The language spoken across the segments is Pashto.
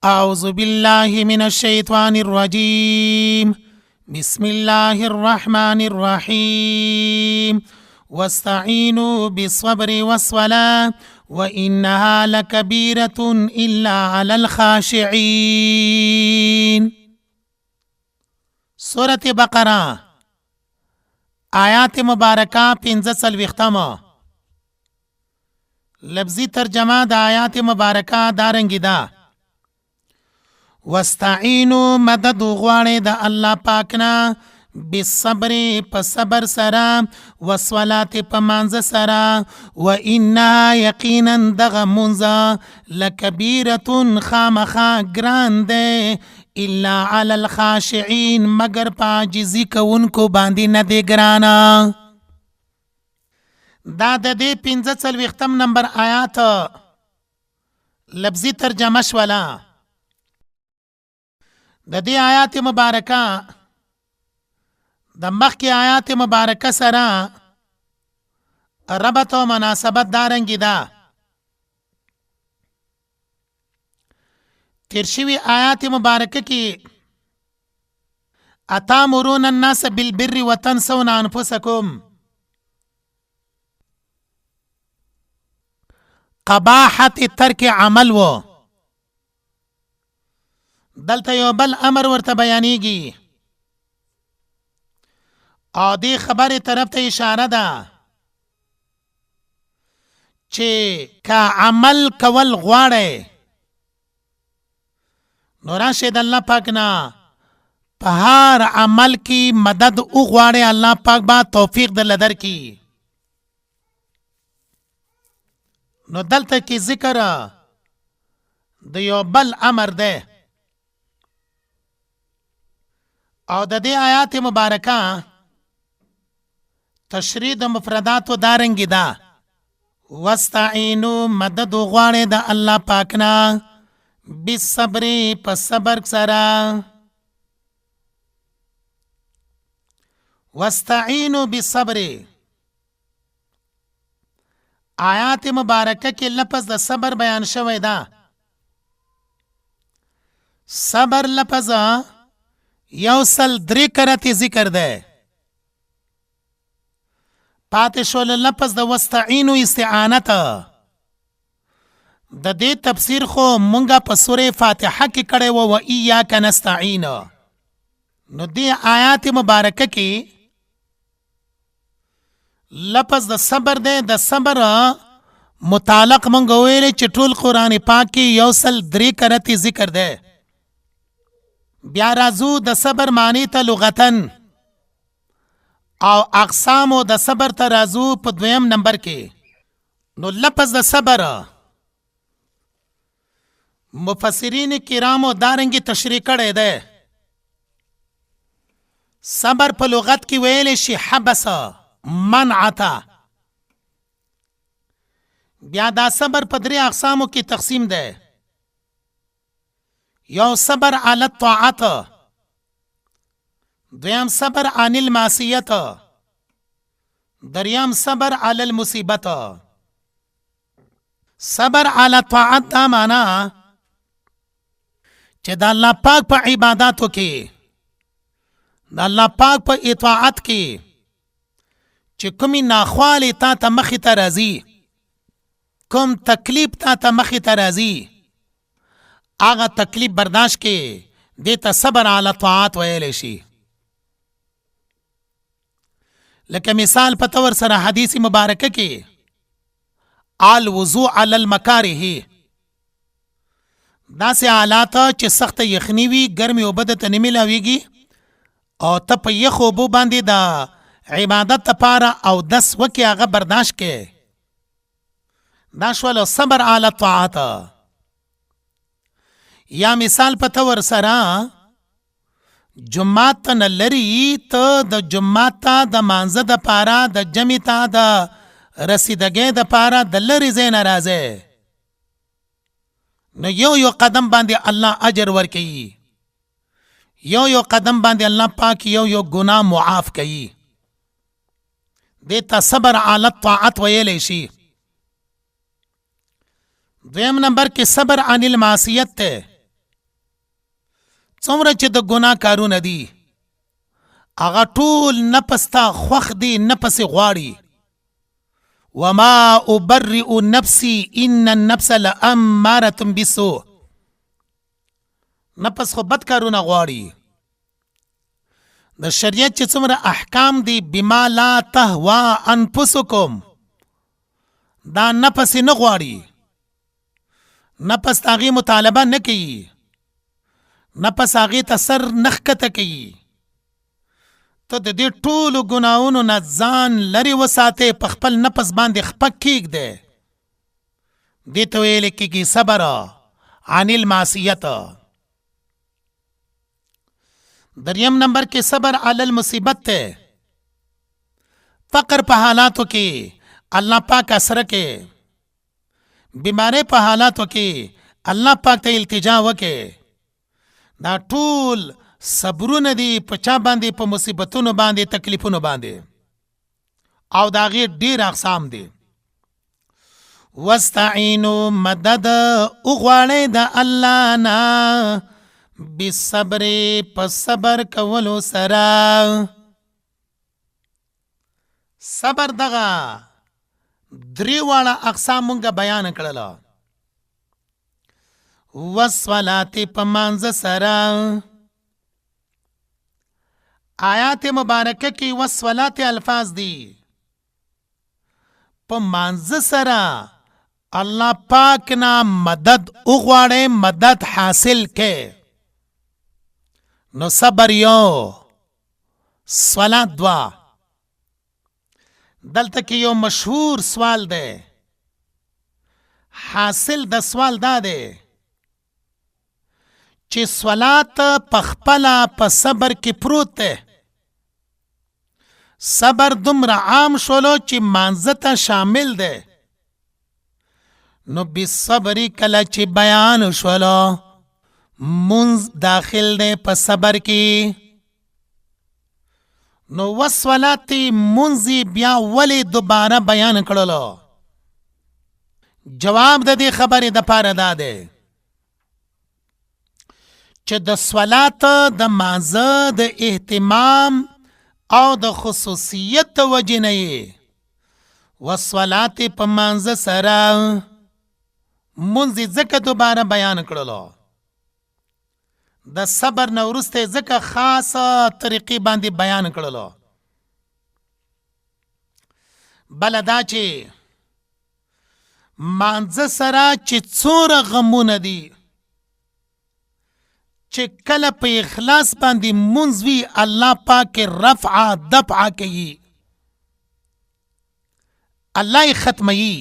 أعوذ بالله من الشيطان الرجيم. بسم الله الرحمن الرحيم. واستعينوا بالصبر والصلاة وإنها لكبيرة إلا على الخاشعين. سورة بقرة آیات مبارکہ 45 لفظی ترجمہ د آیات مبارکہ دارنگی دا واستعینوا مدد غواړئ د الله پاکنا بالصبر په صبر سره والصلاة په مانځه سره وانها یقینا دغه مونځه لکبیرة خامخا ګران دی الا علی الخاشعین مگر په عاجزي کوونکو باندې نه دی ګرانه. دا د دې 45 نمبر آیات لفظي ترجمه شوله. د دې آیات مبارکه د مخکې آیات مبارکه سره ربط او مناسبت دارنګي ده. تیر شوي آیات مبارکه کې اتامرون الناس بالبر وتنسون انفسکم قباحت ترک عمل و دلته یو بل امر ورته بیانېږي او دې خبرې طرف ته اشاره ده چې که عمل کول غواړئ نو راشئ د الله پاک نه په هر عمل کې مدد وغواړئ، الله پاک به توفیق درله درکړي. نو دلته کې ذکر د یو بل امر ده او د دې آیات مبارکه تشریح د مفرداتو دارنګي ده. واستعینوا مدد غواړئ د الله پاک نه بالصبر په صبر سره. واستعینوا بالصبر آیات مبارکه کې لفظ د صبر بیان شوی ده. صبر لفظ یو سل 3 کرتی ذکر ده. پاتې شول لفظ د واستعینوا استعانت. د دې تفسیر خو مونږه په سوره فاتحه کې کړی و ایاک نستعین. نو دې آیات مبارکه کې لفظ د صبر ده. د صبر متعلق مونږ ویل چې ټول قرآن پاک کې یو سل 3 کرتی ذکر ده. بیا راځو د صبر معنی ته لغتن او اقسامو د صبر ته راځو په 2 نمبر کې. نو لفظ د صبر مفسرین کرامو دارنګي تشریح کړی ده. صبر په لغت کې ویل شي حبس منعتا. بیا دا صبر په 3 اقسامو کې تقسیم ده. یو صبر علی الطاعت، دویم صبر عن المعصیت، دریم صبر علی المصیبت. صبر علی طاعت دا معنا چې د الله پاک په عبادتو کې د الله پاک په اطاعت کې چې کومې ناخوالې تا ته مخې ته راځي، کوم تکلیف تا ته مخې ته راځي، هغه تکلیف برداشت کې دې ته صبر علی طاعت ویلی شي. لکه مثال په طور سره حدیث مبارکه کې الوضوء علی المکاره، داسې حالات چې سخت یخني وي، ګرمې اوبه درته نه میلاویږي او ته په یخو اوبو باندې د عبادت لپاره اودس وکړې، هغه برداشت کې. دا شول صبر علی طاعت. یا مثال په طور سره جمعات ته نه لري، ته د جمعات ته د مانځه دپاره د جمع ته د رسیدګۍ دپاره د لرې ځای نه راځې، نو یو قدم باندې الله اجر ورکوي، یو قدم باندې الله پاک یو ګناه معاف کوي. دې ته صبر علی الطاعت ویلی شي. 2 نمبر کې صبر عن المعصیت ته. څومره چې د ګناه کارونه دي هغه ټول نفس ته خوښ دي، نفس غواړي. وما ابرئ نفسي ان النفس لاماره بالسوء. نفس خو بد کارونه غواړي. د شریعت چې څومره احکام دي بما لا تهوا انفسکم، دا نفس نه غواړي، نفس هغې مطالبه نه کوي، نفس هغې ته سر نه ښکته کوي. ته د دې ټولو ګناهونو نه ځان لرې وساتې، په خپل نفس باندې خپه کېږدې. دې ته ویل کېږي صبر عن المعصیت. دریم نمبر کې صبر علی المصیبت ته. فقر په حالاتو کې الله پاک سره کې، بیماری په حالاتو کې الله پاک ته التجا وکې. دا ټول صبرونه دي په چا باندې؟ په مصیبتونو باندې، تکلیفونو باندې. او دا غي ډیر اقسام دي. واستعینوا مدد اغواړئ د الله نه بالصبر، په صبر کولو سره. صبر دغه درې واړه اقسام مونږه بیان کړل. والصلاة په مانځه سره. آیات مبارکه کې والصلاة الفاظ دي. په مانځه سره الله پاک نه مدد وغواړئ، مدد حاصل کې. نو صبر یو، صلات دوا. دلته کې یو مشهور سوال دی. حاصل د سوال دا دی چې صلات په خپله په صبر کې پروت دی. صبر دومره عام شولو چې مانځه ته شامل دی. نو بالصبر کله چې بیان شولو منځ داخل دی په صبر کې. نو والصلاة منځ بیا ولې دوباره بیان کړلو؟ جواب د دې خبرې د پاره دا دی چې د صلات د مانځه د اهتمام او د خصوصیت د وجې نه یې والصلاة په مانځه سره منځ ځکه دوباره بیان کړلو. د صبر نه وروسته ځکه خاصه طریقې باندې بیان کړلو. بله دا چې مانځه سره چې څومره غمونه دي، چې کله په اخلاص باندې منځ وي الله پاک رفع دفع کوي، الله یې ختموي.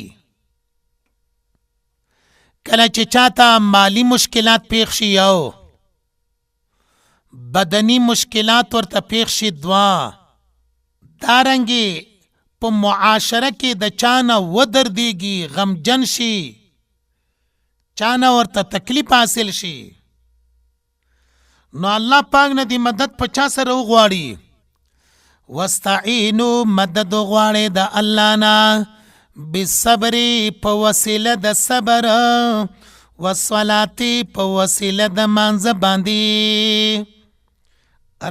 کله چې چاته مالی مشکلات پیښ شي او بدنی مشکلات ورته پیښ شي دوا، دارنګې په معاشره کې د چانه ودردېږي، غمجن شي، چانه ورته تکلیف حاصل شي، نو الله پاک نه دی مدد په چا سره وغواړي؟ واستعینوا مدد وغواړئ د الله نه بالصبر په وسیله د صبر، والصلاة په وسیله د مانځه باندې.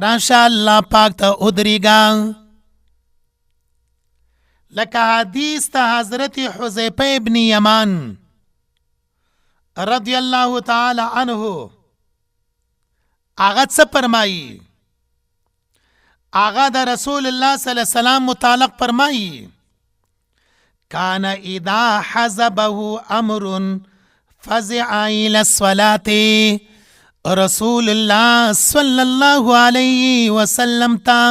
راشه الله پاک ته ودرېږه. لکه حدیث ته حضرت حذیفه ابن یمان رضی الله تعالی عنه آغا څه فرمایي؟ آغا د رسول الله صلی الله علیه وسلم متعلق فرمایي کان اذا حزبه امر فزع الى الصلاة. رسول الله صلی الله علیه وسلم ته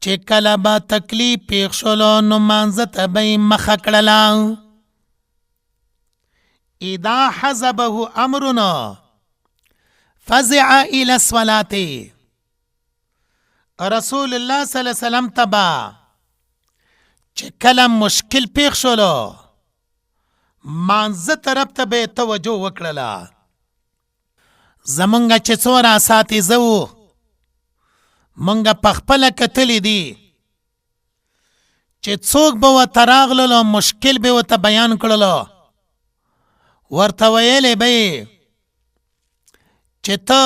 چې کله به تکلیف پیښ شولو نو مانځه ته به یې مخه کړله. اذا حزبه امرنا فزع الى الصلاة. رسول الله صلی الله علیه وسلم ته به چې کله مشکل پیښ شولو مانځه طرف ته به یې توجه وکړله. زمونږ چې څومره اساتذه وو مونږ پخپله کتلی دي چې څوک به ورته راغلل او مشکل به ورته بیان کړلو، ورته ویلی به یې چې ته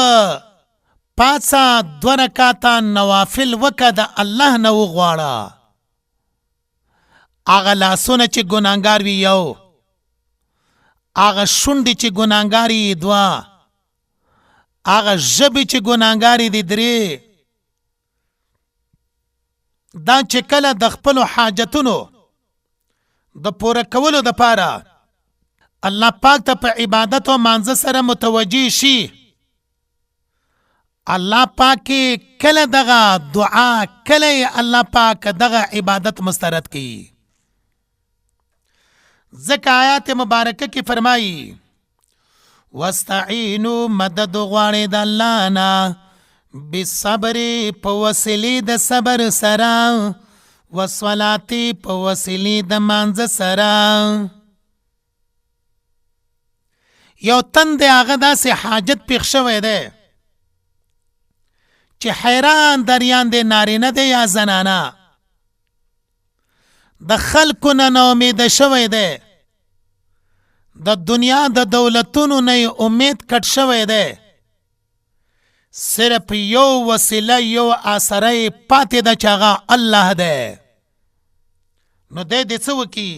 پاسا 2 رکعاته نوافل وکه د الله نه وغواړه. هغه لاسونه چې ګناهګار وي یو، هغه شونډې چې ګناهګار وي 2، هغه ژبې چې ګناهګار دي 3. دا چې کله د خپلو حاجتونو د پوره کولو دپاره الله پاک ته په عبادت او مانځه سره متوجه شي، الله پاک کله دغه دعا، کله الله پاک دغه عبادت مسترد کی. ځکه آیات مبارکه کې فرمایي واستعینوا مدد غواړئ د الله نه بالصبر په وسیلې د صبر سره، والصلاة په وسیلې د مانځه سره. یو تن دی هغه داسې حاجت پیښ شوی دی چې حیران دریان دی، نارینه دی یا زنانه، د خلکو نه ناامیده شوی دی، د دنیا د دولتونو نه امید کټ شوی دی، صرف یو وسیله یو آسره پاتې ده چې هغه الله دی. نو دی څه وکړي؟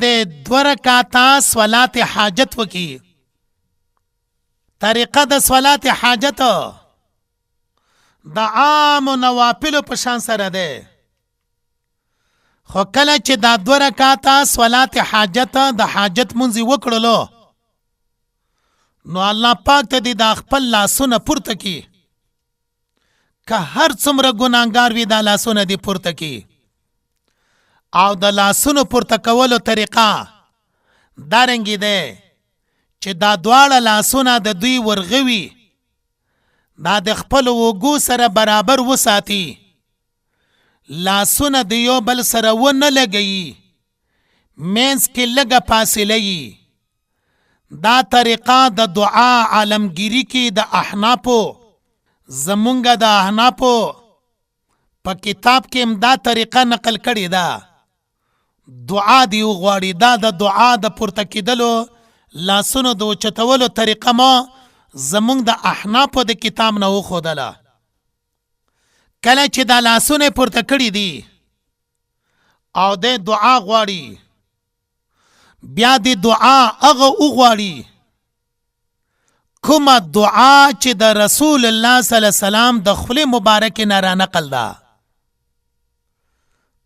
دی 2 رکعاته صلات حاجت وکړي. طریقه د صلات حاجت د عام نوافلو په شان سره ده، خو کله چې دا 2 رکعاته صلات حاجت د حاجت منځ وکړلو، نو الله پاک ته د خپل لاسونه پورته کی، که هر څومره ګناهګار وي دا لاسونه دې پورته کی. او د لاسونو پورته کولو طریقه دارنګې ده چې دا دواړه لاسونه د دوی ورغوي، دا د خپل وګو سره برابر وساتي، لاسونه د یو بل سره ونه لګي، مینس کې لږه فاصله وي. دا طریقه د دعا عالمگیری کې د احنافو، زمونږ د احنافو په کتاب کې هم دا طریقه نقل کړې ده. دعا دی وغواړي، دا د دعا د پورته کېدلو لاسونو د اوچتولو طریقه ما زمونږ د احنافو د کتاب نه وښودله. کله چې دا لاسونه پورته کړي دي او د دعا غواړي، بیا د دعا هغه وغواړي کومه دعا چې د رسول الله صلی الله علیه وسلم د خولې مبارکې نه را نقل ده.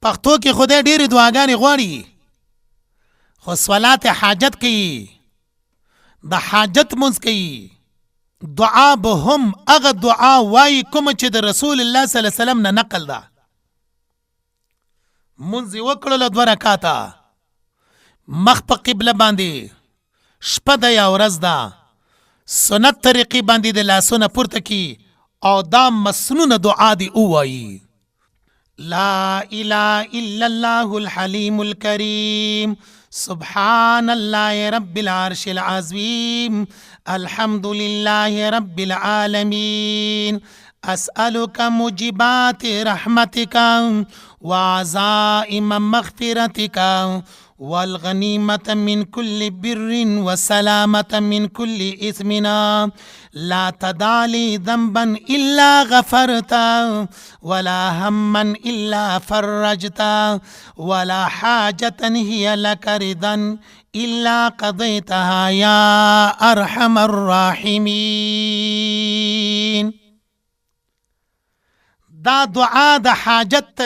پښتو کې خدای ډېرې دعاګانې غواړي، خو صلات حاجت کوي، د حاجت منځ کوي، دعا به هم هغه دعا وایي کومه چې د رسول الله صلی الله علیه وسلم نه نقل ده. منځ وکړلو 2 رکعاته، مخ په قبله باندې، شپه ده یا ورځ ده، سنت طریقې باندې د لاسونه پورته کی او دا مسنونه دعا دی ووایي. لا اله الا الله الحليم الكريم سبحان الله رب العرش العظيم الحمد لله رب العالمين أسألك موجبات رحمتك وعزائم مغفرتك والغنيمة من كل بر والسلامة من كل إثمنا لا تدع لي ذنبا إلا غفرته ولا هما إلا فرجته ولا حاجة هي لك رضا إلا قضيتها يا أرحم الراحمين. دا دعا دا حاجت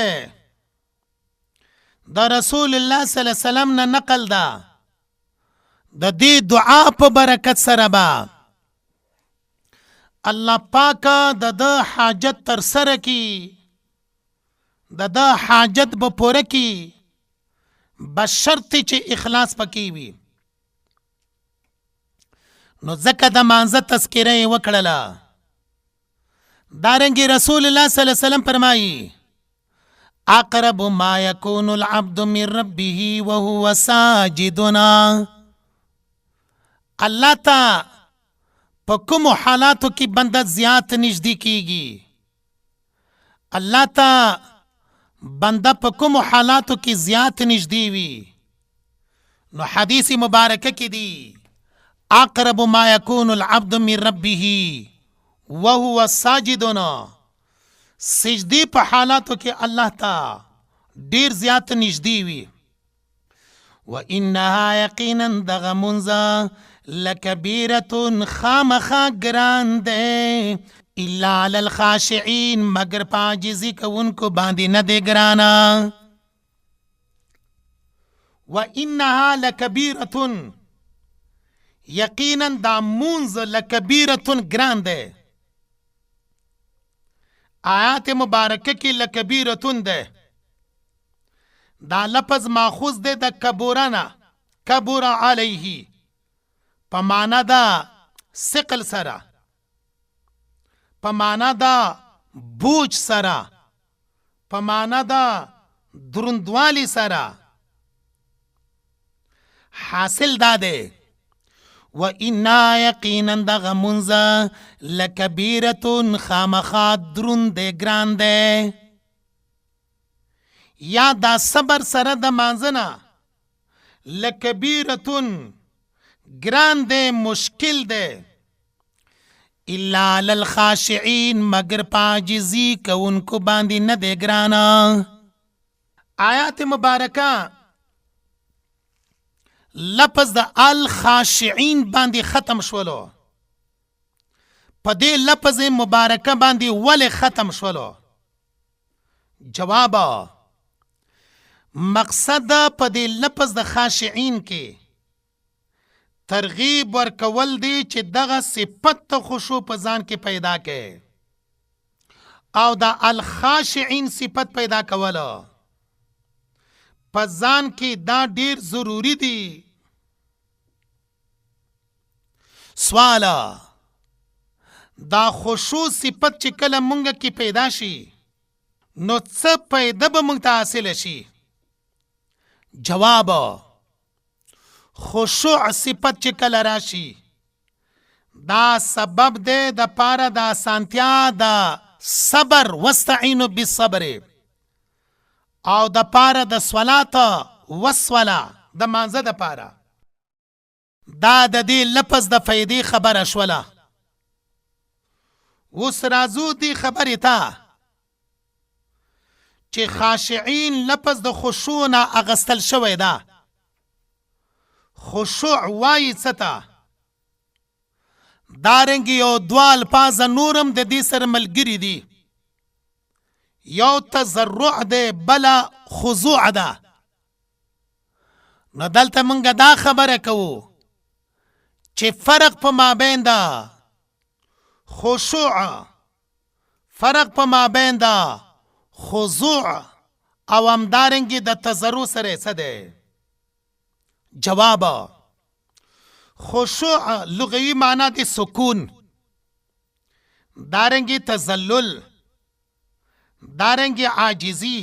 دا رسول الله صلی الله علیه وسلم نه نقل دا. د دې دعا په برکت سره با الله پاک د حاجت تر سره کی، د حاجت به پوره کی، بشرط چې اخلاص پکې وي. نو ځکه د مانځه تذکره وکړله. دارنګه رسول الله صلی الله علیه وسلم فرمایي اقرب ما يكون العبد من ربه وهو ساجدنا. الله تا په کوم حالاتو کې بنده زیات نږدې کیږي، الله تا بنده په کوم حالاتو کې زیات نږدې وي. نو حدیث مبارکه کې دی اقرب ما يكون العبد من ربه وهو ساجدون سجدی په حالاتو کې الله ته ډیر زیات نږدې وي. وانها یقینا دغه منځ لکبیرة خامخا ګران دی الا علی الخاشعین مگر په عاجزي کوونکو باندې نه دی ګرانه. وانها لکبیرة یقینا دا منځ لکبیرة ګران دی. آیات مبارکه کې لکبیرة ده. دا لفظ ماخوذ ده د کبورنا کبور علیه په معنا دا ثقل سره، په معنا دا بوج سره، په معنا دا دروندوالی سره. حاصل دا ده وَإِنَّا یقینا دغه منځ لکبیرة خامخا دروند دی ګران دی. یا دا صبر سره د مانځنه لکبیرة ګران دی مشکل دی الا علی الخاشعین مگر په عاجزي کوونکو باندې نه دی ګرانه. آیات مبارکه لفظ د الخاشعین باندې ختم شولو. په دې لفظ مبارکه باندې ولې ختم شولو؟ جواب مقصد په دې لفظ د خاشعین کې ترغیب ورکول دی چې دغه صفت خشوع په ځان کې پیدا کړي او د الخاشعین صفت پیدا کولو په ځان کې دا ډیر ضروری دی. سوالا دا خشوع صفت چې کله مونږ کې پیدا شي نو څه پیدا به مونږ ته حاصل شي؟ جواب خشوع صفت چې کله راشي دا سبب دی د پاره د اسانتیا د صبر واستعینوا بالصبر او د پاره د صلات والصلا د مانځه د پاره. دا د دې لفظ د فائدې خبره شوله. اوس راځو دې خبرې ته چې خاشعین لفظ د خشوع نه اغستل شوی ده. خشوع وایي څه ته؟ دارنګې یو دوه الفاظ نورم د دې سره ملګري دي. یو تضرع ده بله خضوع ده. نو دلته موږ دا خبره کوو چې فرق په مابین ده خشوع، فرق په مابین ده خضوع او همدارنګې د تضرع سره څه دی؟ جواب خشوع لغوي معنا دی سکون، دارنګې تذلل، دارنګې عاجزي.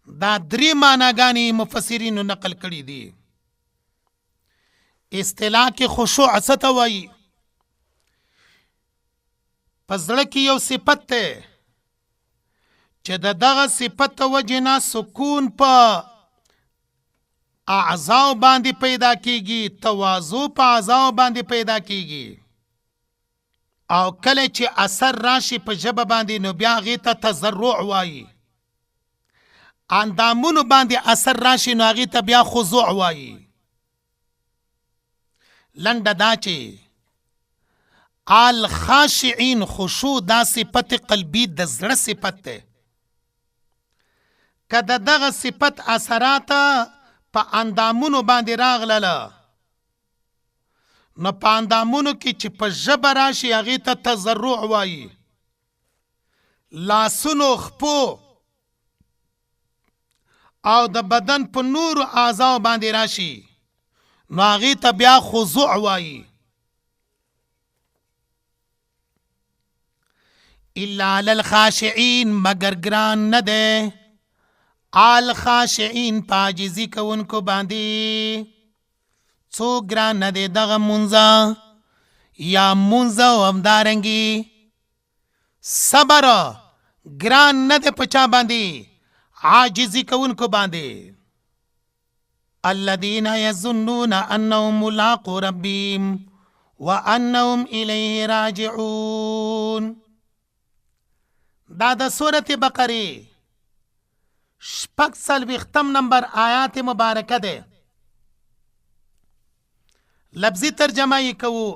دا درې معناګانې مفسرینو نقل کړي دي. اصطلاح کې خشوع څه ته وایي؟ په زړه کې یو صفت دی چې د دغه صفت ته وجې نه سکون په اعضاء باندې پیدا کیږي، تواضع په اعضاء باندې پیدا کیږي او کله چې اثر راشي په ژبه باندې نو بیا هغې ته تضرع وایي. اندامونو باندې اثر راشي نو هغې ته بیا خضوع وایي. لنډه دا چې الخاشعین خشوع دا صفت قلبی د زړه صفت دی. که د دغه صفت اثرات په اندامونو باندې راغلله نو په اندامونو کې چې په ژبه راشي هغې ته تضرع وایي. لاسونو، خپو او د بدن په نورو اعضاو باندې راشي نو هغې ته بیا خضوع وایي. الا علی الخاشعین مگر ګران نه دی الخاشعین په عاجزي کوونکو باندې. څوک ګران نه دی؟ دغه منځه یا منځه او همدارنګې صبر ګران نه دی په چا باندې؟ عاجزي کوونکو باندې. الذين يظنون انهم ملاقو ربهم وانهم الیه راجعون. دا د سورة بقره 46 نمبر آیات مبارکه ده. لفظی ترجمه یې کوو.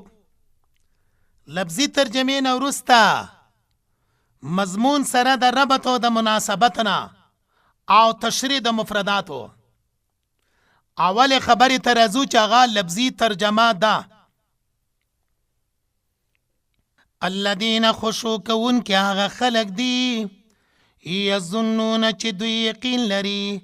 لفظی ترجمه نه وروسته مضمون سره د ربط او د مناسبتنا او تشریح د مفرداتو. اول خبرې ته راځو چې هغه لفظي ترجمه ده. الذين خشوع کوونکي هغه خلق دي یظنون چې دوی یقین لري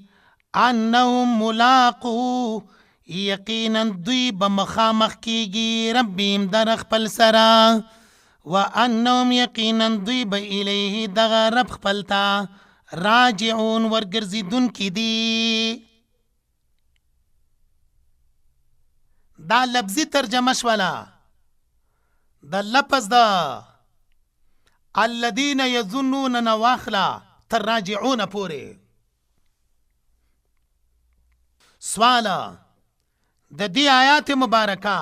انهم ملاقو یقینا دوی به مخامخ کیږي ربهم در خپل سره وانهم یقینا دوی به الیه دغه رب خپل ته راجعون ورګرځیدونکي دي. دا لفظي ترجمه شوله د لفظ دا الذين يظنون نواخلا تر راجعون پورې. سوالا د دې آیات مبارکه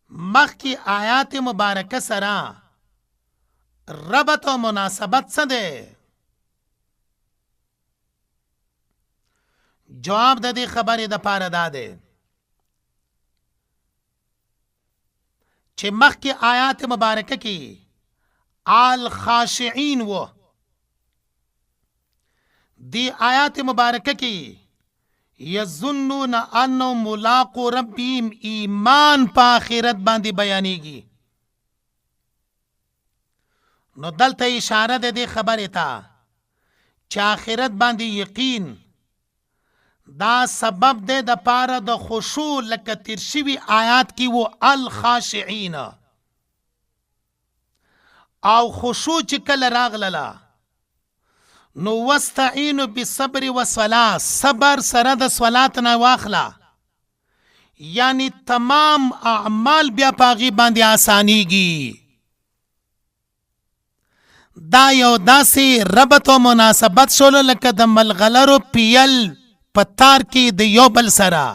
مخکې آیات مبارکه سره ربط او مناسبت څه ده؟ جواب د دې خبرې د پاره داده چې مخکې آیات مبارکه کې الخاشعین و دی آیات مبارکه کې یظنون انهم ملاقو ربهم ایمان په آخرت باندې بیانېږي. نو دلته اشاره ده دې خبرې ته چې آخرت باندې یقین دا سبب ده د پاره د خشوع لکه تیر شوي آیات کې و الخاشعین او خشوع چې کله راغله نو واستعینوا بالصبر والصلاة صبر سره د صلات نه واخله یعنی تمام اعمال بیا پاغي باندې آسانیږي. دا یو داسې ربط او مناسبت شول لکه د ملغلرو پیل پتار کې د یو بل سره.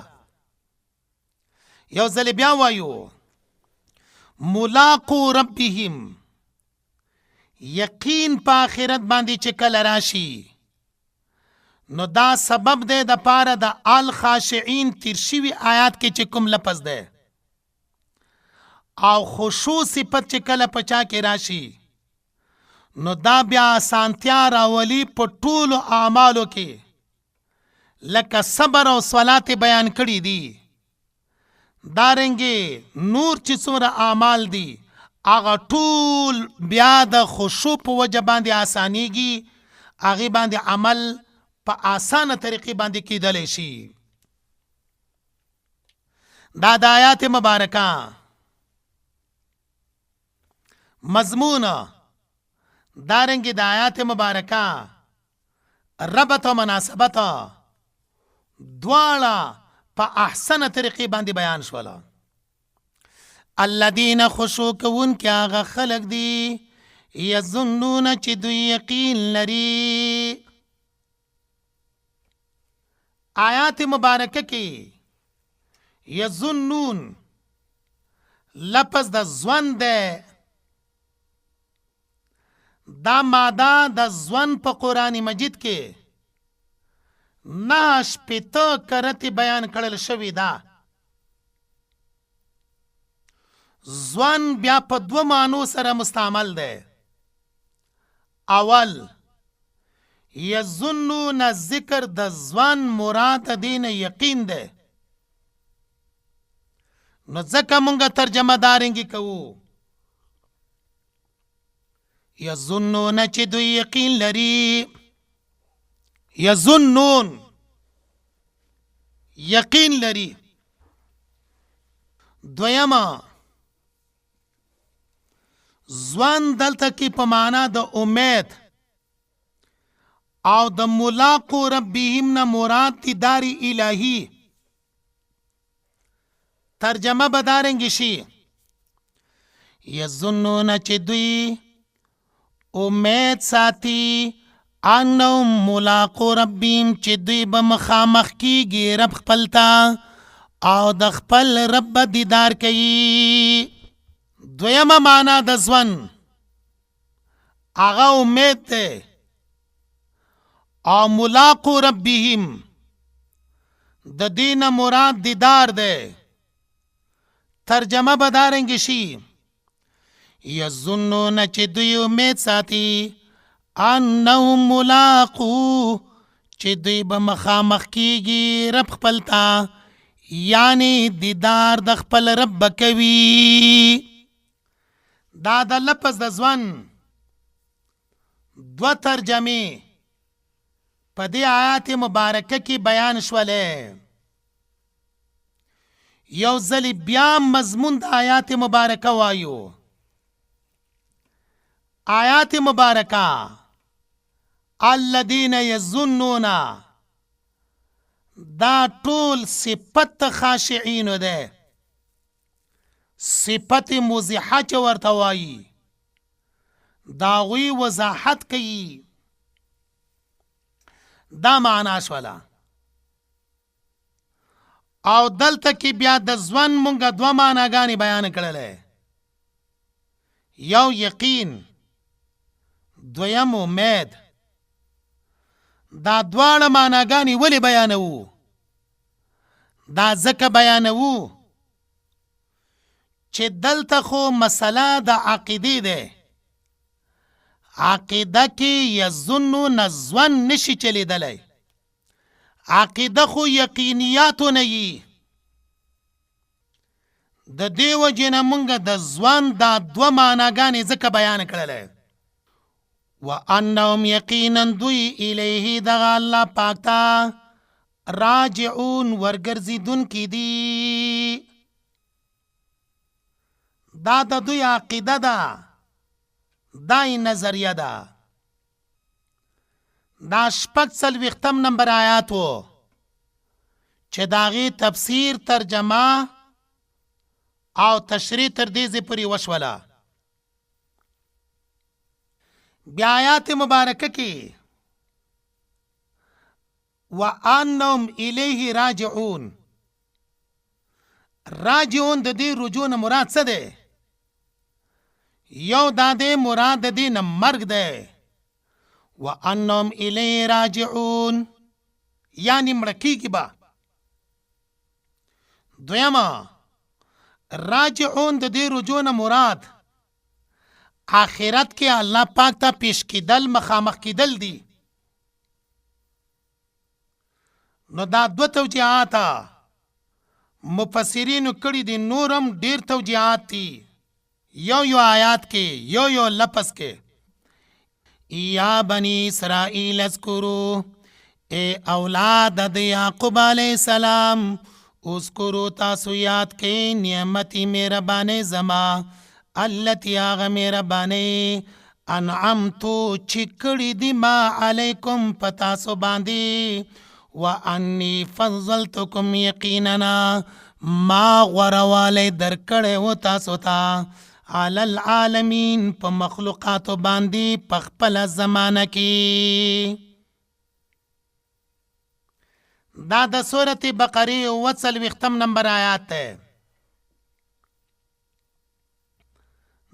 یو ځل بیا وایو ملاقو ربهم یقین په آخرت باندې چې کله راشي نو دا سبب ده د پاره د الخاشعین تیر شوي آیات کې چې کوم لفظ ده او خشوع صفت چې کله پچا کې راشي نو دا بیا سانتیا راولي په ټولو اعمالو کې لکه صبر او صلات بیان کړي دي. دارنګه نور چې څومره اعمال دي هغه ټول بیا د خشوع په وجه باندې آسانیږي. هغه باندې عمل په آسانه طریقې باندې کېدلی شي. دا د آیات مبارکه مضمون دارنګه د آیات مبارکه ربط او مناسبت دواړه په احسن طریقې باندې بیان شوله. الذين خشوع کوونکي هغه خلق دي یظنون چې دوی یقین لري. آیات مبارکه کې یظنون لفظ د ظن ده. دا ماده د ظن په قرآن مجید کې 9 کرتی بیان کړل شوی ده. ظن بیا په 2 معنو سره مستعمل ده. اول یظنون ذکر د ظن مراد دین یقین ده. نو ځکه مونږه ترجمه دارنګي کوو یظنون چې دوی یقین لري. یظنون یقین لري. دویمه ځوان دلته کې په معنا د امید او د ملاقو ربهم نه مراد دی داری الهی. ترجمه بدارنګ شي یظنون چې دوی امید ساتي انهم ملاقو ربهم چې دوی به مخامخ کیږي رب خپل ته او د خپل رب دیدار کوي. دویمه معنا د ژوند هغه امید ده او ملاقو ربهم د دین مراد دیدار ده. ترجمه به دارنګه شي یظنون چې دوی امید ساتي انهم ملاقو چې دوی به مخامخ کیږي رب خپل ته، یعنی دیدار د خپل رب کوي. دا د لفظ د ژوند دو ترجمه په دې آیات مبارکه کې بیان شولې. یو ځل بیا مضمون د آیات مبارکه وایو. آیات مبارکه الذین یظنون دا ټول صفت خاشعین ده، صفت مزحه چې ورته وایي دا غوی وضاحت کوي. دا معنا شولا. او دلته کې بیا د ځوان مونږه دوه معناګانې بیان کړلې. یو یقین، دویم امید. دا دواړه معناګانې ولې بیانوو؟ دا ځکه بیانوو چې دلته خو مسله د عقیدې ده. عقیده کې یظنون ځوان نشي چلیدلی. عقیده خو یقینیاتو نه یي. د دې وجې نه مونږ د ځوان دا دوه معناګانې ځکه بیان کړلی. وانهم یقینا دوی الیه دغه الله پاک ته راجعون ورګرځېدونکي دي. دا د دوی عقیده ده، دای نظریه ده. دا شپږ څلوېښتم نمبر آیات و چې د هغې تفسیر، ترجمه او تشریح تر دې ځای پورې وشوله. بیا آیات مبارکه کې وانهم الیه راجعون. راجعون د دې رجوع نه مراد څه دی؟ یو دا دی مراد د دې نه مرګ دی. وانهم الیه راجعون یعنی مړه کیږي به. دویمه راجعون د دې رجوع نه مراد آخرت کې الله پاک ته پیش کېدل، مخامخ کېدل دي. نو دا دو توجیهات مفسرینو کړي دي. نورم ډیر توجیهات دي یو آیات کې، یو لفظ کې. یا بنی اسرائیل اذکروا، اے اولاد د یعقوب علیہ السلام، اذکروا تاسو یاد کې نعمتي مهرباني زما، التي آغا مهرباني انعمتو چکڑی دی ما علیکم پتاسو باندی، وانی فضلتکم یقیننا ما غروالی درکڑے و تاسو تا علی العالمین پا مخلوقاتو باندی پخپل زمانہ کی. دا دا سورت بقری وڅلوېښتم نمبر آیات ہے.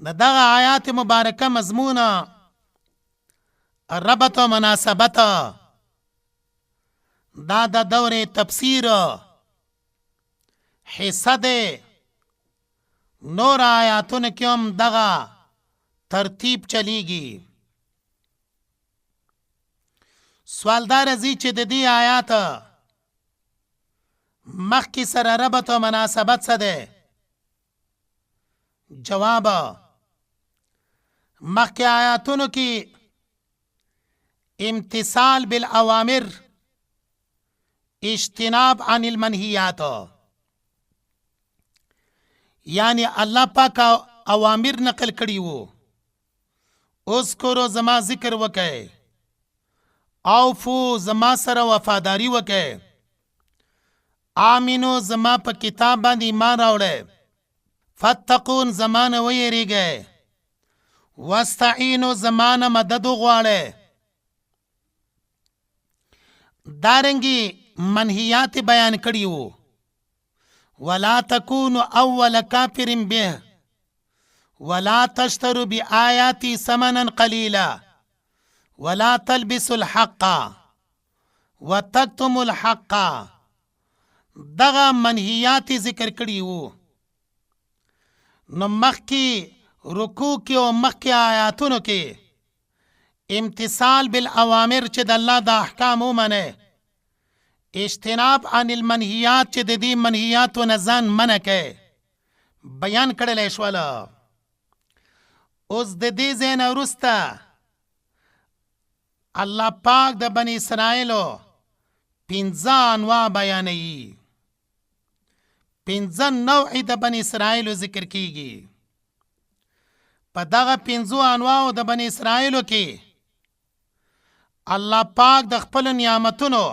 دا دغه آیات مبارکه مضمونه ربط و مناسبت دا د دور تفسیر حصہ ده. نور آیاتون کې هم دغه ترتیب چلیږي. سوالدار ازي چې د دې آیات مخکې سره ربط و مناسبت څه ده؟ جواب مخکې آیاتونو کې امتثال بالاوامر، اجتناب عن المنهیات، یعنی الله پاک اوامر نقل کړي وو. اذکروا زما ذکر وکئ، اوفو زما سره وفاداری وکئ، آمینو زما په کتاب باندې ایمان راوړئ، فتقون زمانه ویریږئ، واستعینو زمانه مدد وغواړئ. دارنګي منهیات بیان کړي وو. ولا تكونوا اول كافر به ولا تشتروا بآياتي ثمنا قليلا ولا تلبسوا الحق وتكتموا الحق. دغه منهیات ذکر کړي وو. نو مخکې رکوع کې او مخکې آیاتونو کې امتثال بالاوامر چې د الله د احکام ومنه، اجتناب عن المنهیات چې د دې منهیاتو نه ځان منع کوي بیان کړلی شوله. اوس د دې ځای نه وروسته الله پاک د بني اسرائیلو 15 انواع بیانوي. 15 نوع د بني اسرائیلو ذکر کیږي. په دغه 15 انواع د بني اسرائیلو کې الله پاک د خپل نعمتونو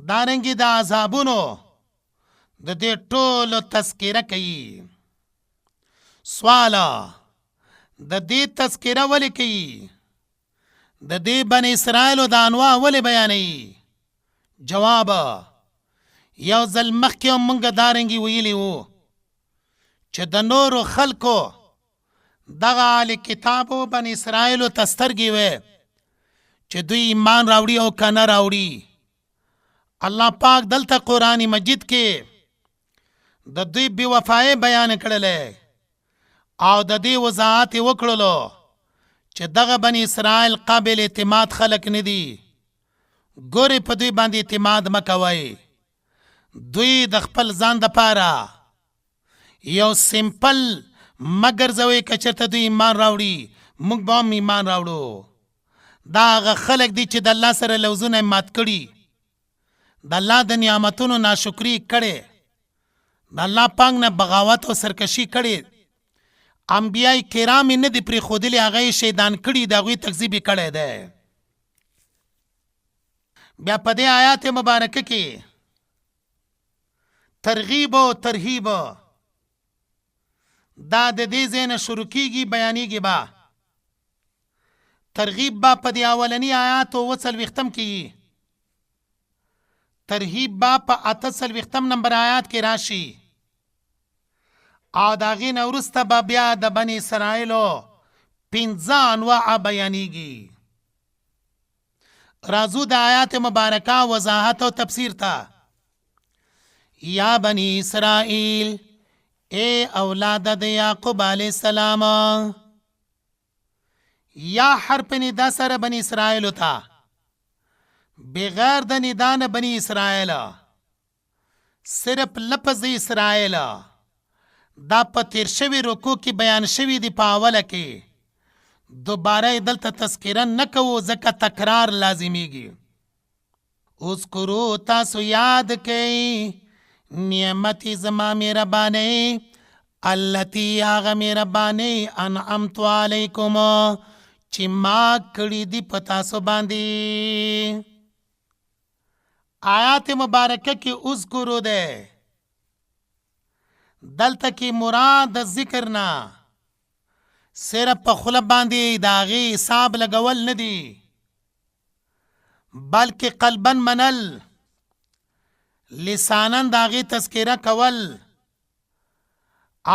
دارنګي د عذابونو د دې ټولو تذکره کوي. سوالا د دې تذکره ولې کوي؟ د دې بني اسرائیلو د انواع ولې بیانوي؟ جواب: یو ځل مخکې مونږ دارنګي ویلي وو چې د نورو خلکو دغه اهل کتابو بني اسرائیلو ته سترګې وې چې دوی ایمان راوړي او که نه راوړي. الله پاک دلته قرآن مجید کې د دوی بې وفایي بیان کړلی او د دې وضاحت یې وکړلو چې دغه بني اسرائیل قابل اعتماد خلق نه دي. ګورې په دوی باندې اعتماد مه کوئ. دوی د خپل ځان دپاره یو سمپل مه ګرځوئ که چېرته دوی ایمان راوړي موږ به هم ایمان راوړو. دا هغه خلک دي چې د الله سره لوزونه مات کړي، د الله د نعمتونو ناشکري کړې، د الله پاک نه بغاوت او سرکشي کړې. انبیاء کرام نه دي پرېښودلي، هغه یې شیطان کړي، د هغوی تکذیب یې کړی دی. بیا په دې آیات مبارکه کې ترغیب او ترهیب دا د دې ځای نه شروع کېږي، بیانېږي به. ترغیب با په دې اولني آیاتو 40 کې، ترهیب با په 48 نمبر آیات کې راشي او د هغې نه وروسته به بیا د بني اسرائیلو 15 انواع بیانېږي. راځو د آیات مبارکه وضاحت او تفسیر ته. یا بني اسرائیل، اے اولاد د یعقوب علیہ السلام. یا حرف ندا سره بني اسرائیل تا، بغیر د ندا نه بني اسرائیل، صرف لفظ اسرائیل. دا په تیر شوي رکوع کې بیان شوي دي په اوله کې، دوباره دلته تذکره نه کوو ځکه تکرار لازمیږي. اذکرو تاسو یاد کئ نعمت زما مهرباني التي هغه مهرباني انعمت علیکم چې ما کړي دي په تاسو باندې. آیات مبارکه کې اذکرو ده، دلته کې مراد د ذکر نه صرف په خوله باندې د هغې حساب لګول نه دي، بلکې قلبا منل، لسانن د هغې تذکره کول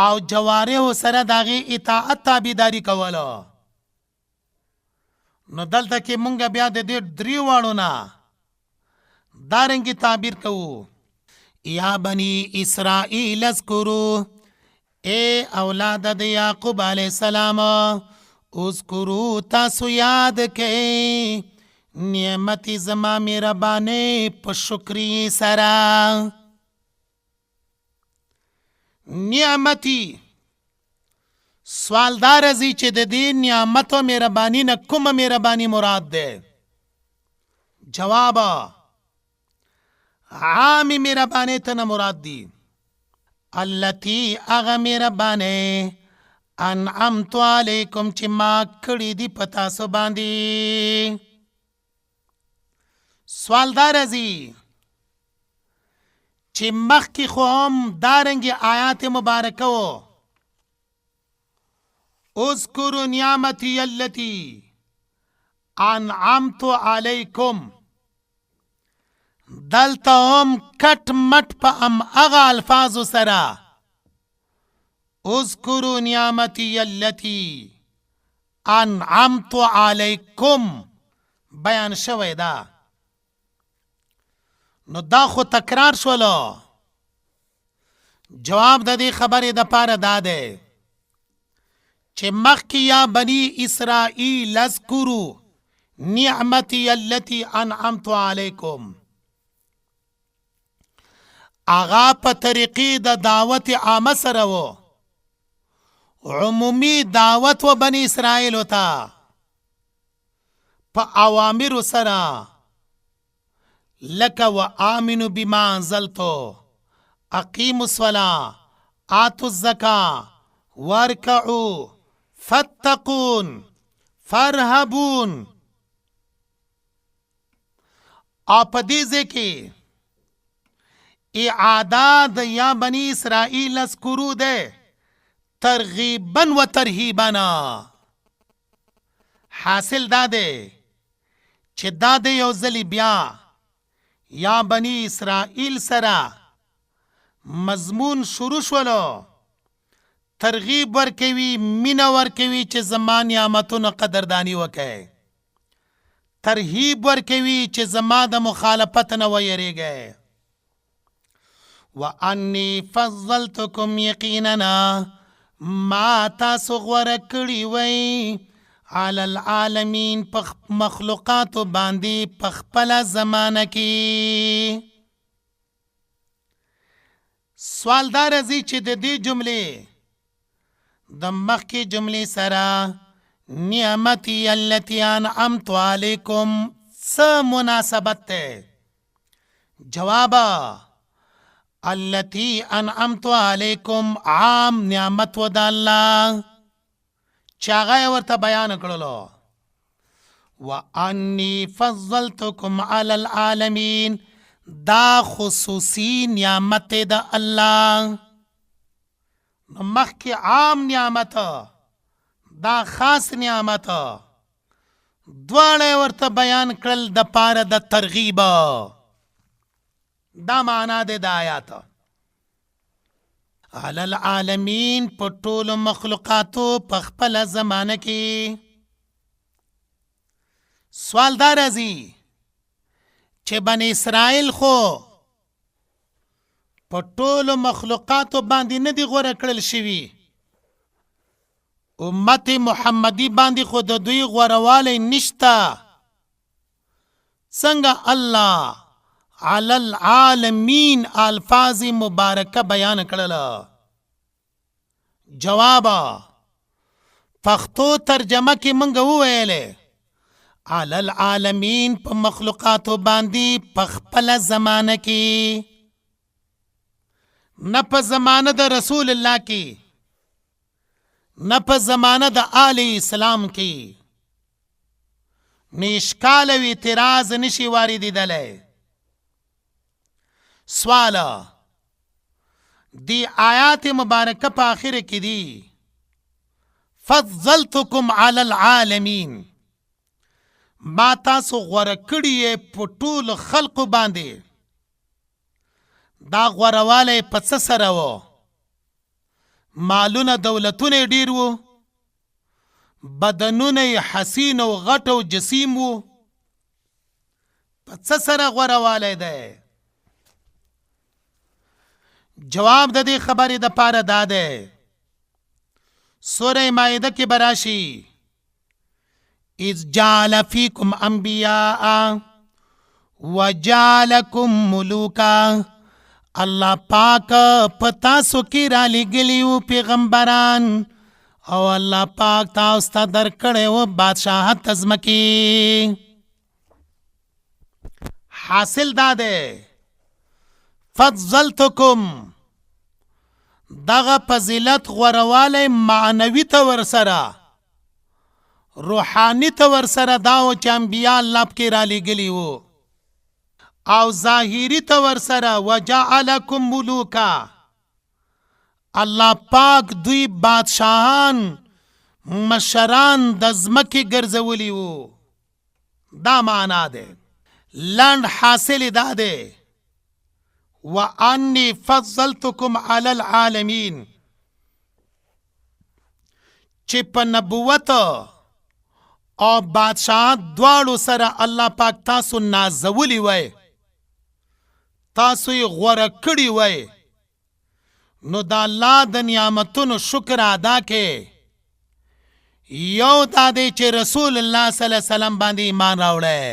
او جوارحو سره د هغې اطاعت تابعداري کول. نو دلته کې مونږ بیا د دې 3 واړو نه دارنګې تعبیر کوو. یا بني اسرائیل اذکرو، اے اولاد د یعقوب علیہ السلام، اذکرو تاسو یاد کئ نعمت زما مهرباني په شکرې سره. نعمتي سوالدار ازي چې د دې نعمت او مهرباني نه کومه مهرباني مراد ده؟ جواب: عام مهرباني ته نه مراد دي. التي اغه مهرباني انعمت علیکم چې ما کړي دي په تاسو باندې. سوالدار ازي چې مخکې خو هم دارنګې آیات مبارکه و، اذکروا نعمتي التي انعمت علیکم. دلته هم کټ مټ په هغه الفاظو سره اذکروا نعمتي التي انعمت علیکم بیان شوی دا. نو دا خو تکرار شولو. جواب د دې خبرې د پاره دا دی چې مخکې یا بني اسرائیل اذکروا نعمتي التي انعمت علیکم آغا په طریقې د دعوت عامه سره و، عمومی دعوت و بني اسرائیل تا په اوامر سره لکه و آمنوا بما انزلتو اقیموا الصلاة آتوا الزکاة وارکعوا فاتقون فرهبون. او په دې ځای کې اعاداد یا بني اسرائیل اذکروا ده ترغیبا و ترهیبا. حاصل دا ده چې دا د یو ځلې بیا یا بني اسرائیل سره مضمون شروع شولو، ترغیب ورکوي، مینه ورکوي چې زما نعمتونو قدردانی وکړئ، ترهیب ورکوي چې زما د مخالفت نه ویریږئ. وانی فضلتکم یقینا ما تاسو غوره کړي وئ علی العالمین په مخلوقاتو باندې په خپله زمانه کې. سوال دا راځي چې د دې جملې د مخکې جملې سره نعمتي التي انعمت علیکم څه مناسبت ده؟ جواب التي انعمت علیکم عام نعمت و د الله چې هغه یې ورته بیان کړلو. وانی فضلتکم علی العالمین دا خصوصی نعمت د الله. مخکې عام نعمت دا خاص نعمت دواړه ورته بیان کړل د پاره د ترغیب. دا معنا ده د آیات علی العالمین په ټولو مخلوقاتو په خپل زمانه کې. سوال دا راځي چې بني اسرائیل خو په ټولو مخلوقاتو باندې نه دي غوره کړل شوي، امت محمدی باندې خو د دوی غوروالی نشته. څنګه الله علی العالمین الفاظ مبارکه بیان کړل؟ جواب پښتو ترجمه کې مونږ وویلې علی العالمین په مخلوقاتو باندې په خپل زمانه کې، نه په زمانه د رسول الله کې، نه په زمانه د آل اسلام کې. نه اشکال او اعتراض نشي واردېدلی. سوال دی آیات مبارکه په آخر کې دی فضلتکم علی العالمین، ما تاسو غوره کړي په ټولو خلقو باندې. دا غوروالی په څه سره و؟ مالونه دولتونه ډیر وو، بدنونه حسین او غټ او جسیم وو. په څه سره غوروالی دی؟ جواب د دې خبرې د پاره دا دی سوره مائده کې براشي اذ جعل فیکم انبیاء وجعلکم ملوکا. الله پاک پتا سو کې را لګلیو پیغمبران او الله پاک تاسو ته درکړې و بادشاہت ازمکی. حاصل دا ده فضلتکم دغه فضیلت غوروالی معنوي ته ورسره روحانی ته ورسره دا و چې انبیاء الله پکې را لګلی وو، او ظاهری ته ورسره وجعلکم ملوکا الله پاک دوی بادشاہان مشران د ځمکې ګرځولی وو. دا معنا ده لنډ حاصل دا دی وانی فضلتکم علی العالمین چې په نبوت او بادشاہت دواړو سره الله پاک تاسو نازولی وای، تاسو یې غوره کړي وای، نو د الله د نعمتونو شکر ادا کې یو دا دی چې رسول الله صلی الله علیه وسلم باندې ایمان راوړی،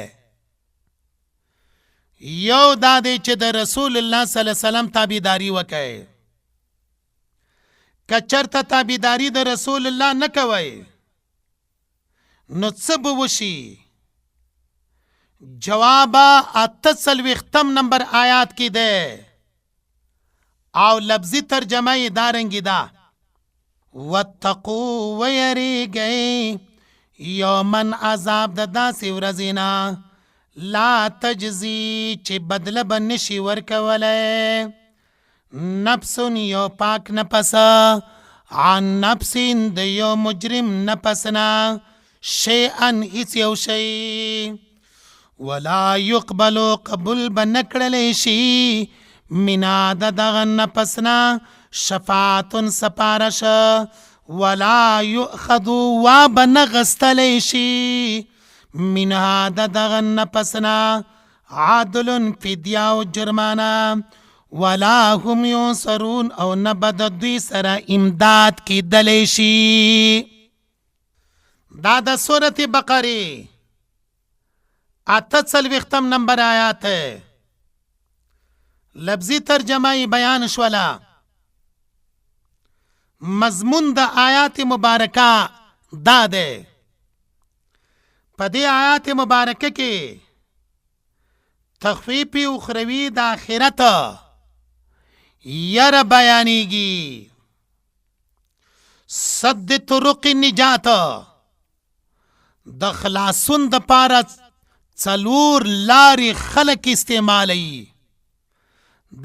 یو دا دی چې د رسول الله صلی الله علیه وسلم تابعداري وکړي. که چرته تابعداري د رسول الله نه کوئ نو څه به وشي؟ جواب 48 نمبر آیات کې ده او لفظي ترجمه یې دارنګې ده واتقوا ویریږئ یومن عذاب د داسې ورځې نه لا تجزي چې بدله به نشي ورکولی نفس یو پاک نفس عن نفس د یو مجرم نفس نه شیئا هیڅ یو شی ولا يقبل قبول بنکړلی شي منا د دغه نفس نه شفاعت سپارش ولا يؤخذ و بنغستلی شي منها د دغه نفس نه عادل فدیه او جرمانه ولا هم ينصرون او نه به د دوی سره امداد کیدلی شي. دا د سورت بقره 48 نمبر آیات ہے. لفظی ترجمه بیان شولا. مضمون د آیات مبارکه دا ده په دې آیات مبارکه کې تخفیف اخروی د آخرت ير بیانیږي، صد طرق النجات د خلاصون د پاره څلور لارې خلق استعمالوي.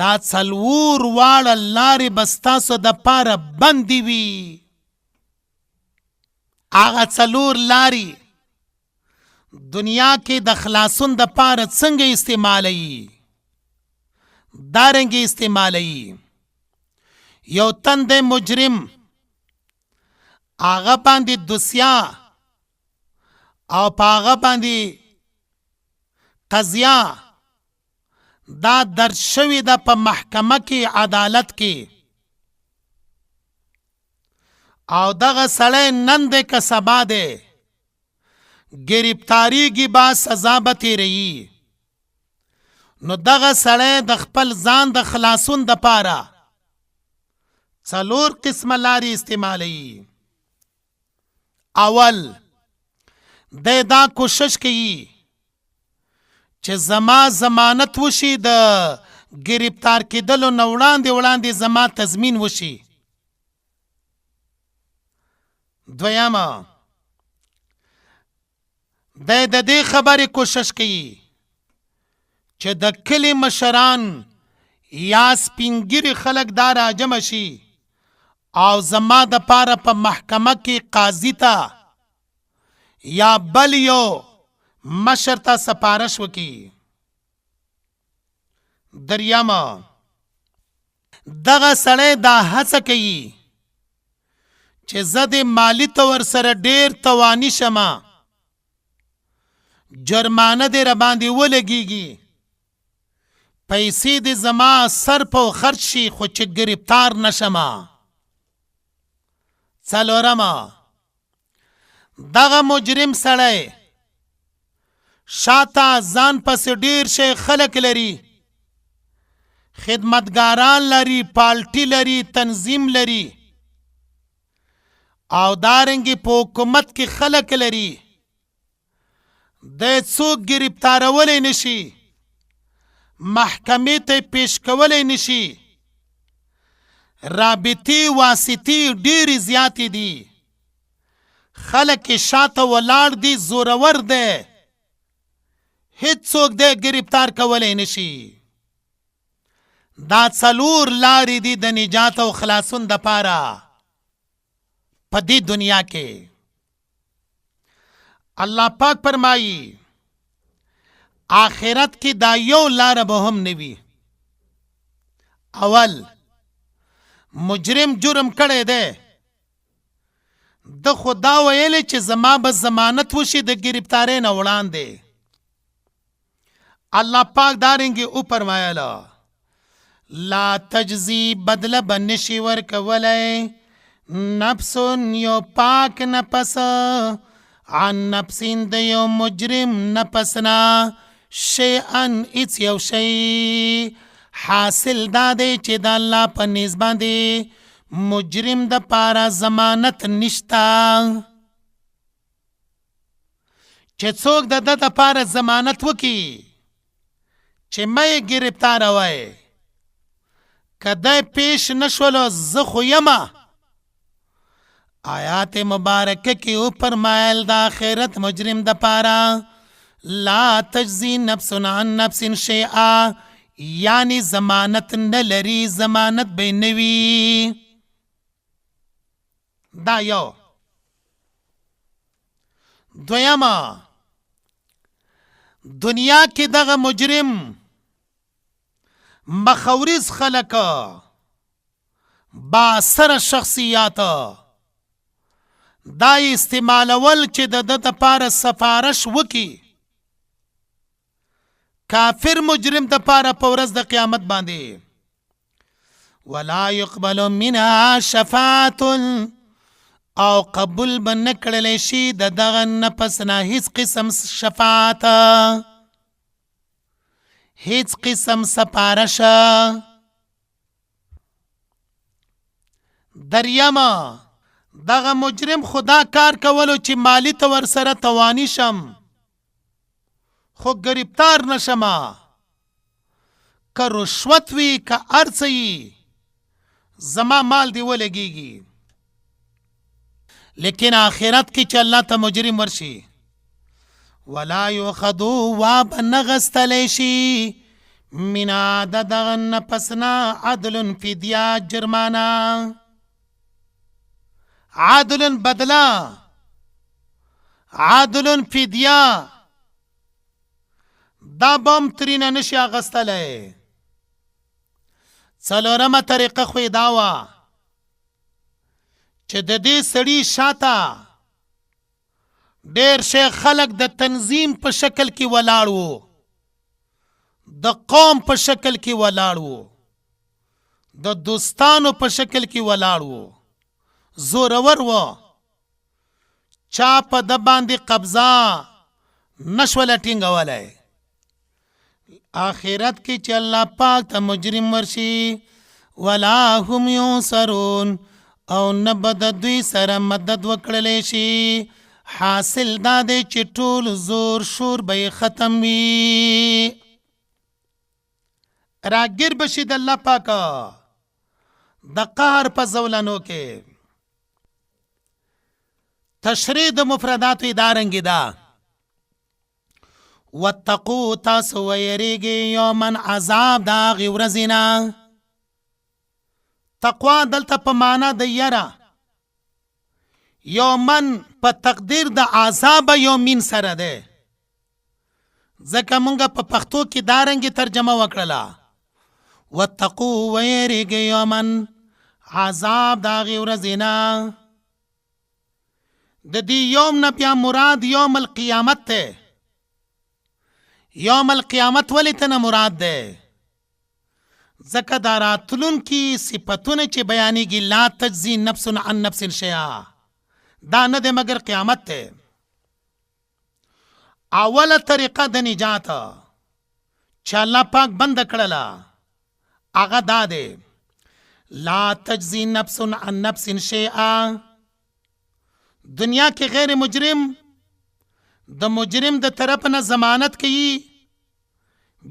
دا څلور واړه لارې بستاسو د پاره بندي وي. هغه څلور لارې دنیا کې د خلاصون د پاره څنګه استعمالوي؟ دارنګه استعمالوي. یو تند مجرم هغه باندې دوسیا او په هغه باندې قضیه دا درج شوی ده په محکمه کې عدالت کې او دغه سړی نن دی که سبا دی گرفتاریږي با سزا به تیري. نو دغه سړی د خپل ځان د خلاصون د پاره څلور قسمه لارې استعمالوي. اول دی دا کوشش کوي چې زما ضمانت وشي، د گرفتار کېدلو نه وړاندې زما تضمین وشي. دویمه دی د دې خبرې کوشش کوي چې د کلي مشران یا سپینګیري خلک دا راجمع شي او زما د پاره په محکمه کې قاضي ته یا بل یو مشر ته سپارش وکي. دریمه دغه سړی دا هڅه کوي چې زه د مالی طور سره ډیر توانی شمه، جرمانه دې را باندې ولګیږي، پیسې دې زما صرف او خرج شي خو چې گرفتار نشمه. څلورمه دغه مجرم سړی شاته ځان پس ډیر شي خلک لري، خدمتګاران لري، پالټي لري، تنظیم لري او دارنګي په حکومت کې خلک لري. د څوک گرفتارولی نشي، محکمې ته پیش کولی نشي، رابطې واسطې ډېرې زیاتې دي، خلک شاته ولاړ دي، زورور دی، هیڅ څوک دی گرفتار کولی نشي. دا څلور لارې دي د نجات او خلاصون د پاره په دې دنیا کې. الله پاک فرمایي آخرت کې دا یو لار به هم نه وي. اول مجرم جرم کړی دی، د خدا ویلې چې زما به ضمانت وشي د گرفتارۍ نه وړاندې. الله پاک دارنګې او فرمایله لا تجزي بدله به نشي ورکولی نفس یو پاک نفس عن نفس د یو مجرم نفس نه شیئا هیڅ یو شی. حاصل دا دی چې د الله په نیز باندې مجرم د پاره ضمانت نشتا، چې څوک د ده د پاره ضمانت وکي چې مې گرفتاره وای که دی پیش نشولو زه خو یمه. آیات مبارکه کې او فرمایل د آخرت مجرم د پاره لا تجزي نفس عن نفس شیئا، یعنی ضمانت نه لري، ضمانت به نه وي. دا یو. دویمه، دنیا کې دغه مجرم مخورز خلق با سر شخصیات دا استعمالول چې د ده دپاره سفارش وکي کافر مجرم دپاره په ورځ د قیامت باندې ولا يقبل منها شفاعت، او قبول به نه کړلی شي د دغه نفس نه هیڅ قسم شفاعت، هیڅ قسم سپارش. دریمه، دغه مجرم خدا کار کولو چې مالی ته ورسره توانی شم خو گرفتار نشم، که رشوت وي که هر څه وي زما مال دی ولګیږي. لیکن آخرت کې چې الله ته مجرم ورشي ولا یؤخذو واب نغستلی شي منا د دغه نفسنا عدل فدیه جرمانه، عدل بدلا، عدل فدیه، دا بم ترینه نشي اغستلی. څلورمه طریقه خو یې دا وه چې د دې سړي شاته ډېر شی خلک د تنظیم په شکل کې ولاړ وو، د قوم په شکل کې ولاړ وو، د دوستانو په شکل کې ولاړ وو، زورور وو، چا په د باندې قبضه نشوله ټینګولی. آخرت کې چې الله پاک ته مجرم ورشي ولا هم ینصرون، او نه به د دوی سره مدد وکړلی شي. حاصل دا دی چې ټول زور شور به یې ختم وي، راګیر به شي د الله پاکه د قهر په زولنو کې. تشریح د مفرداتو یې دارنګې ده واتقو، تاسو ویریږئ یومن عذاب د هغې ورځې نه. تقوا دلته په معنا د یره، یومن په تقدیر د عذاب یومین سره ده، ځکه مونږ په پښتو کې دارنګې ترجمه وکړله واتقو ویریږئ یومن عذاب د هغې ورځې نه. د دې یوم نه بیا مراد یوم القیامت ده. یوم القیامت ولې ته نه مراد ده؟ ځکه دا راتلونکي صفتونه چې بیانېږي لا تجزي نفس عن نفس شیئا، دا نه ده مگر قیامت ده. اوله طریقه د نجات چې الله پاک بند کړله هغه دا ده لا تجزي نفس عن نفس شیئا. دنیا کې غیر مجرم د مجرم د طرف نه ضمانت کوي،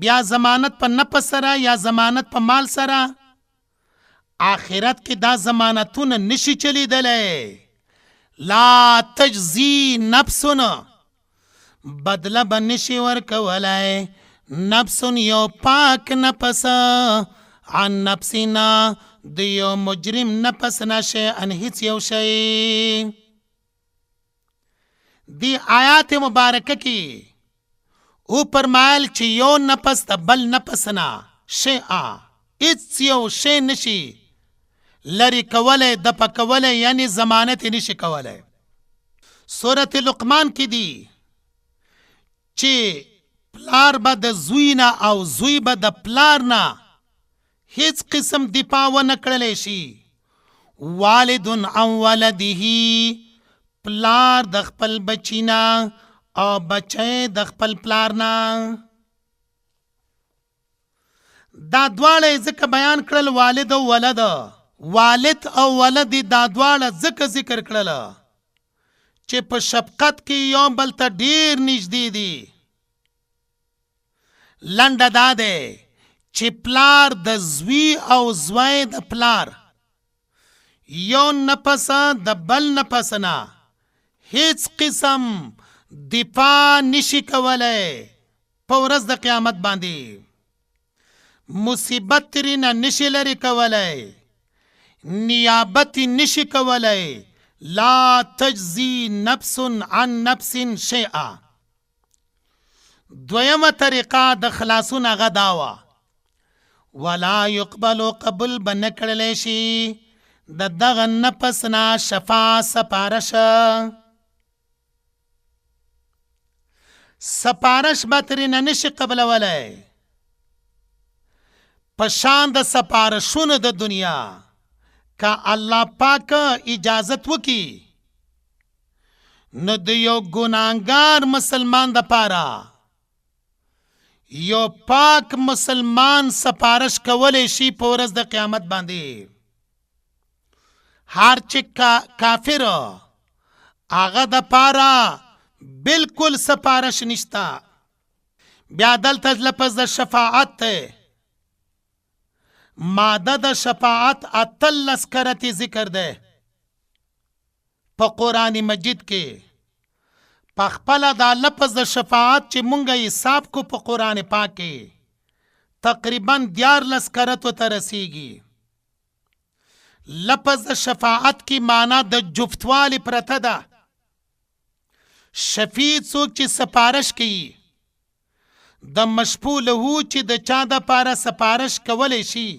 بیا ضمانت په نفس سره یا ضمانت په مال سره. آخرت کې دا ضمانتونه نشي چلیدلی. لا تجزي نفسنا، بدله به نشي ورکولی نفس یو پاک نفس عن نفسنا د یو مجرم نفس نه شیئا هیڅ یو شی. دی آیات مبارکه کی او پرمایل چې یو نفس د بل نفس نه شیئا هیڅ یو شی نشي لري کولی د پکولی یعنی ضمانت نشي کولی. سورت لقمان کې دی چې پلار به د زوی نه او زوی به د پلار نه هیڅ قسم دفاع ونه کړلی شي. والد عن ولده پلار د خپل بچی نه او بچی د خپل پلار نه. دا دواړه ځکه بیان کړل والد او ولد. والد او ولد دا دواړه ځکه ذکر کړل چې په شفقت کې یو بل ته ډیر نږدې دي. لنډه دا دی چې پلار د زوی او زوی د پلار یو نفس د بل نفس نه هیڅ قسم دفاع نشي کولی په ورځ د قیامت باندې. مصیبت ترېنه نشي لرې کولی، نیابت نشي کولی. لا تجزی نفس عن نفس شیئا. دویمه طریقه د خلاصون هغه دا وه ولا یقبل قبول به نه کړلی شي د دغه نفس نه شفاعه سپارش به ترېنه نشي قبلولی په شان د سپارشونو د دنیا. که الله پاک اجازت وکي نو د یو ګناهګار مسلمان د پاره یو پاک مسلمان سپارش کولی شي په ورځ د قیامت باندې. هر چې کافر هغه د پاره بالکل سپارش نشتا. بیا دلته لفظ د شفاعت ته ماده د شفاعت 18 کرتی ذکر ده په قرآن مجید کې. په خپله دا لفظ د شفاعت چې مونږ حساب کو په قرآن پاک کې تقریبا 14 کرتو ته رسیږي. لفظ د شفاعت کی معنی د جفتوالی پرته ده. شفیع څوک چې سپارش کوي، د مشفوع له چې د چا د پاره سپارش کولی شي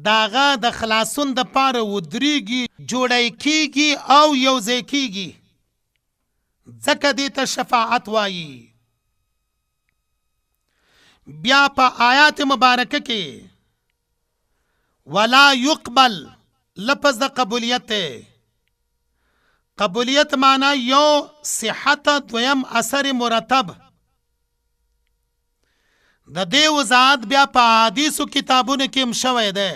داغه د خلاصون د پاره ودریږي، جوړی کیږي او یوځای کیږي. ځکه دې ته شفاعت وایي. بیا په آیات مبارکه کې ولا یقبل لفظ د قبولیت. قبولیت معنی یو صحت، دویم اثر مرتب. د دې وضاحت بیا په حدیثو کتابونو کې هم شوی ده.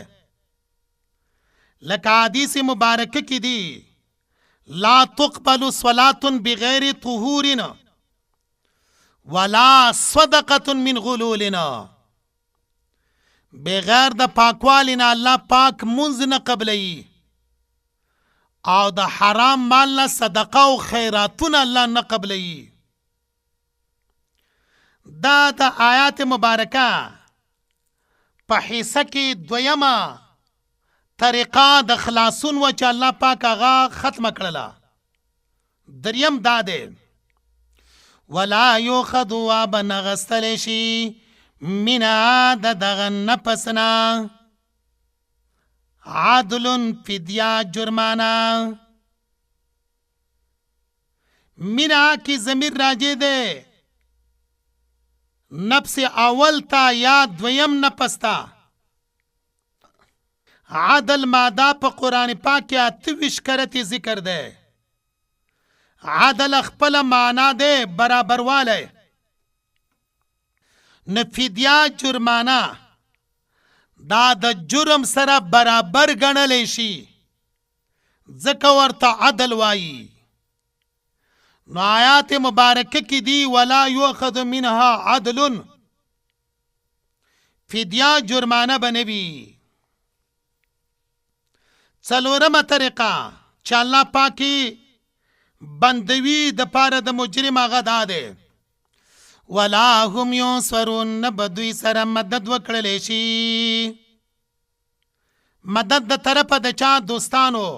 لکه حدیث مبارکه کې دی لا تقبل صلاة بغیر طهور ولا صدقة من غلول. بغیر د پاکوالی نه الله پاک منځ نه قبلوي او د حرام مال نه صدقه او خیراتونه الله نه قبلوي. دا د آیات مبارکه په حصه کې دویمه طریقه د خلاصون و چې الله پاک هغه ختمه کړله. دریم دا دی ولا یؤخذ واب نغستلی شي منها د دغه نفس نه عدل فدیه جرمانه. منها کی ضمیر راجع ده نفس اول تا یا دویم نفس تا. عدل ماده په قرآن پاک کې 28 کرتی ذکر ده. عدل خپل معنا ده برابروالی. نفدیه جرمانه دا د جرم سره برابر ګڼلی شي ځکه ورته عدل وایي. نو آیات مبارکه کې دی ولا یؤخذ منها عدل، فدیه جرمانه بنوي. څلورمه طریقه چې الله پاکی بندوي د پاره د مجرم هغه دا دی ولا هم ینصرون. نه به دوی سره مدد وکړلی شي. مدد د طرفه د چا دوستانو،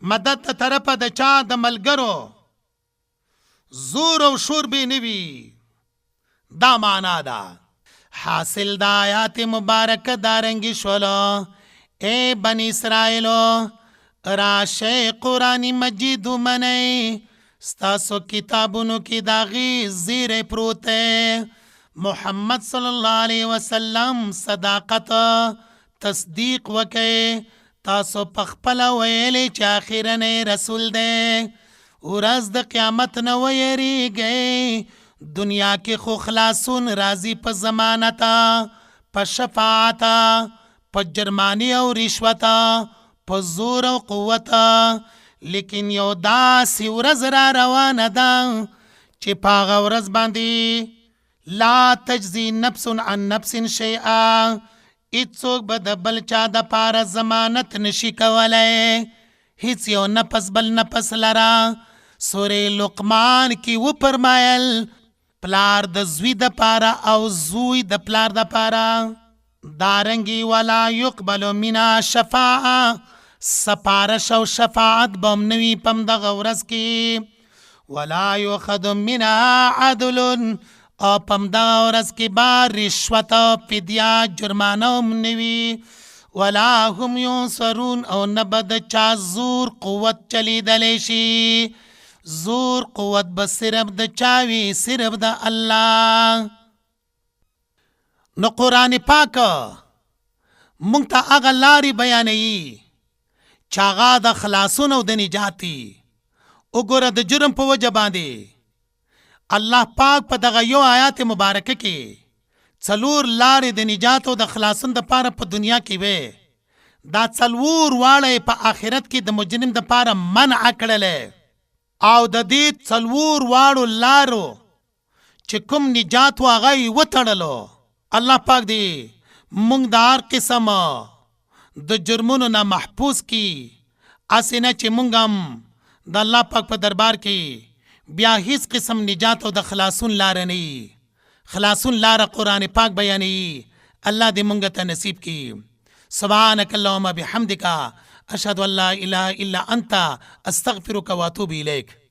مدد د طرفه د چا د ملګرو. زور او شور به نه وي. دا معنا ده. حاصل دا آیات مبارک دارنگی شولو اے بنی اسرائیلو راشه قرآن مجید منی ستاسو کتابونو کی داغی زیر پروتے محمد صلی اللہ علیہ وسلم صداقت تصدیق وکے تاسو پخپل ویلی چی آخرن رسول دے ورځ د قیامت نه ویریږئ دنیا کې خو خلاصون راځي په ضمانتا په شفاعتا په جرمانی او رشوتا په زور او قوتا لیکن یو داسې ورځ را روانه ده چې په هغه ورځ باندې لا تجزي نفس عن نفس شیئا هیڅوک به د بل چا د پاره ضمانت نشي کولی هیڅ یو نفس بل نفس لره سورې لقمان کې وفرمایل پلار د زوی د پاره او زوی د پلار د پاره دارنګي ولا يقبل منا شفاعه سپارش او شفاعت بم نوی پم د غورز کې ولا يؤخذ منا عدل او پم د غورز کې بار رشوت او فدیه جرمانه نوی ولا هم ينصرون او نبد چا زور قوت چلی دلی شي زور قوت بس صرف د چاوی صرف د الله. نو قرآن پاک مونږ ته هغه لارې بیانوي چې هغه د خلاصون او د نجاتي. وګوره د جرم په وجه باندې الله پاک په دغه یو آیات مبارکه کې 4 لارې د نجات او د خلاصون د پاره په دنیا کې وې. دا 4 واړه په آخرت کې د مجرم د پاره منع کړلې او د دې 4 واړو لارو چې کوم نجات واغی وتړلو الله پاک دی مونږ د هر قسم د جرمونو نه محفوظ کی اسنه چې مونږ هم د الله پاک په دربار کې بیا هیڅ قسم نجات او د خلاصون لار نه خلاصون لار قرآن پاک بیانې الله دې مونږ ته نصیب کی. سبحانك اللهم بحمدك اشهد ان لا اله الا انت استغفرك واتوب اليك.